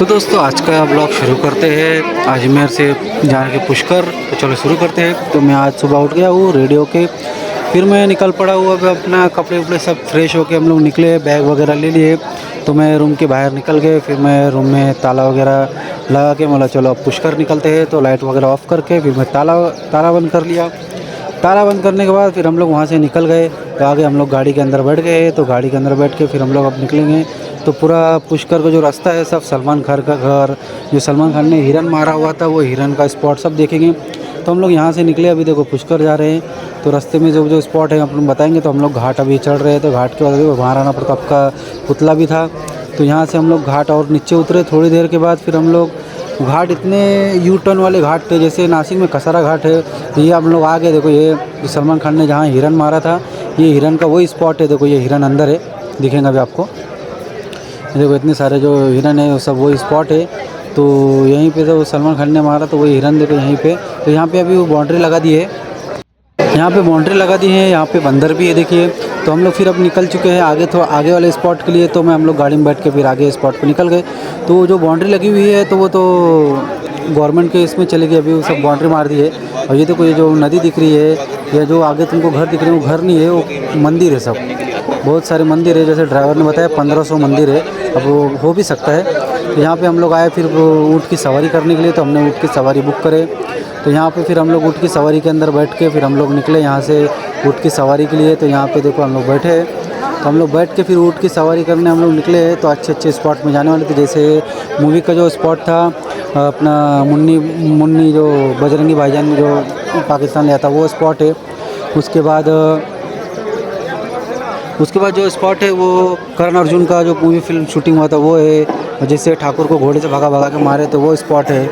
तो दोस्तों आज का ब्लॉग शुरू करते हैं अजमेर से जाने के पुष्कर। तो चलो शुरू करते हैं। तो मैं आज सुबह उठ गया हूँ रेडी होके, फिर मैं निकल पड़ा हूँ। अब अपना कपड़े वपड़े सब फ्रेश होके हम लोग निकले, बैग वगैरह ले लिए। तो मैं रूम के बाहर निकल गए, फिर मैं रूम में ताला वगैरह लगा के बोला चलो अब पुष्कर निकलते हैं। तो लाइट वगैरह ऑफ़ करके फिर मैं ताला ताला बंद कर लिया। ताला बंद करने के बाद फिर हम लोग वहाँ से निकल गए। तो आगे हम लोग गाड़ी के अंदर बैठ गए। तो गाड़ी के अंदर बैठ के फिर हम लोग अब निकलेंगे। तो पूरा पुष्कर का जो रास्ता है सब सलमान खान का घर, जो सलमान खान ने हिरन मारा हुआ था वो हिरन का स्पॉट सब देखेंगे। तो हम लोग यहाँ से निकले, अभी देखो पुष्कर जा रहे हैं। तो रास्ते में जो जो स्पॉट है आप लोग बताएंगे। तो हम लोग घाट अभी चढ़ रहे थे, तो घाट के बाद वहाँ राणा प्रताप का पुतला भी था। तो यहाँ से हम लोग घाट और नीचे उतरे। थोड़ी देर के बाद फिर हम लोग घाट, इतने यू टर्न वाले घाट थे जैसे नासिक में कसारा घाट है। तो ये हम लोग आगे देखो, ये सलमान खान ने जहाँ हिरन मारा था ये हिरन का वही स्पॉट है। देखो ये हिरन अंदर है, दिखेंगे अभी आपको। देखो इतने सारे जो हिरन है वो सब वही स्पॉट है। तो यहीं पे तो सलमान खान ने मारा तो वही हिरन देखो यहीं पे। तो यहाँ पे अभी वो बाउंड्री लगा दी है, यहाँ पे बाउंड्री लगा दी है। यहाँ पे बंदर भी है देखिए। तो हम लोग फिर अब निकल चुके हैं आगे, थोड़ा आगे वाले स्पॉट के लिए। तो मैं हम लोग गाड़ी में बैठ के फिर आगे स्पॉट पे निकल गए। तो जो बाउंड्री लगी हुई है तो वो तो गवर्नमेंट के इसमें चली गई, अभी वो सब बाउंड्री मार दी है। और ये देखो ये जो नदी दिख रही है या जो आगे तुमको घर दिख रहे हैं वो घर नहीं है, वो मंदिर है। सब बहुत सारे मंदिर है, जैसे ड्राइवर ने बताया 1500 मंदिर है। अब वो हो भी सकता है। तो यहाँ पे हम लोग आए फिर वो ऊँट की सवारी करने के लिए। तो हमने ऊँट की सवारी बुक करे। तो यहाँ पे फिर हम लोग ऊँट की सवारी के अंदर बैठ के फिर हम लोग निकले यहाँ से ऊँट की सवारी के लिए। तो यहाँ पे देखो हम लोग बैठे हैं। तो हम लोग बैठ के फिर ऊँट की सवारी करने हम लोग निकले हैं। तो अच्छे अच्छे स्पॉट में जाने वाले थे, जैसे मूवी का जो स्पॉट था अपना मुन्नी मुन्नी जो बजरंगी भाईजान ने जो पाकिस्तान लिया था वो स्पॉट है। उसके बाद जो स्पॉट है वो करण अर्जुन का जो मूवी फिल्म शूटिंग हुआ था वो है, जैसे ठाकुर को घोड़े से भगा भगा के मारे तो वो स्पॉट है।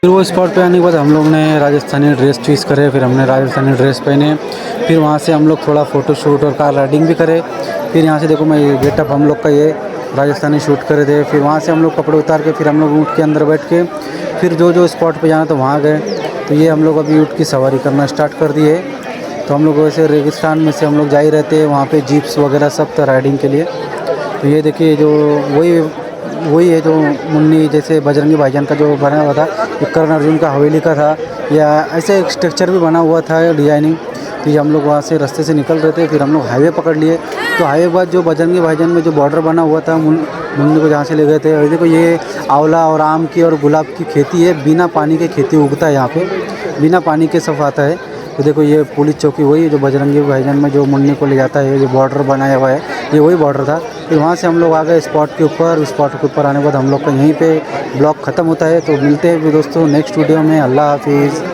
फिर वो स्पॉट पे आने के बाद हम लोग ने राजस्थानी ड्रेस चूज़ करे, फिर हमने राजस्थानी ड्रेस पहने। फिर वहाँ से हम लोग थोड़ा फ़ोटो शूट और कार राइडिंग भी करे। फिर यहाँ से देखो मैं ये गेटअप हम लोग का ये राजस्थानी शूट करे थे। फिर वहाँ से हम लोग कपड़े उतार के फिर हम लोग ऊँट के अंदर बैठ के फिर जो जो स्पॉट पे जाना था वहाँ गए। तो ये हम लोग अभी ऊँट की सवारी करना स्टार्ट कर दिए। तो हम लोग वैसे रेगिस्तान में से हम लोग जा ही रहते हैं, वहाँ पे जीप्स वगैरह सब था राइडिंग के लिए। तो ये देखिए जो वही है जो मुन्नी जैसे बजरंगी भाईजान का जो बना हुआ था, करण अर्जुन का हवेली का था, या ऐसे एक स्ट्रक्चर भी बना हुआ था डिजाइनिंग। तो ये हम लोग वहाँ से रास्ते से निकल रहे थे, फिर हम लोग हाईवे पकड़ लिए। तो हाईवे के बाद जो बजरंगी भाईजान में जो बॉर्डर बना हुआ था मुन्नी को जहाँ से ले गए थे। और देखो ये आंवला और आम की और गुलाब की खेती है, बिना पानी के खेती उगता है यहाँ पे, बिना पानी के सब आता है। तो देखो ये पुलिस चौकी वही है जो बजरंगी भाईजान में जो मुन्नी को ले जाता है, ये बॉर्डर बनाया हुआ है, ये वही बॉर्डर था। फिर वहाँ से हम लोग आ गए स्पॉट के ऊपर। स्पॉट के ऊपर आने के बाद हम लोग का यहीं पे ब्लॉग ख़त्म होता है। तो मिलते हैं भी दोस्तों नेक्स्ट वीडियो में। अल्लाह हाफिज़।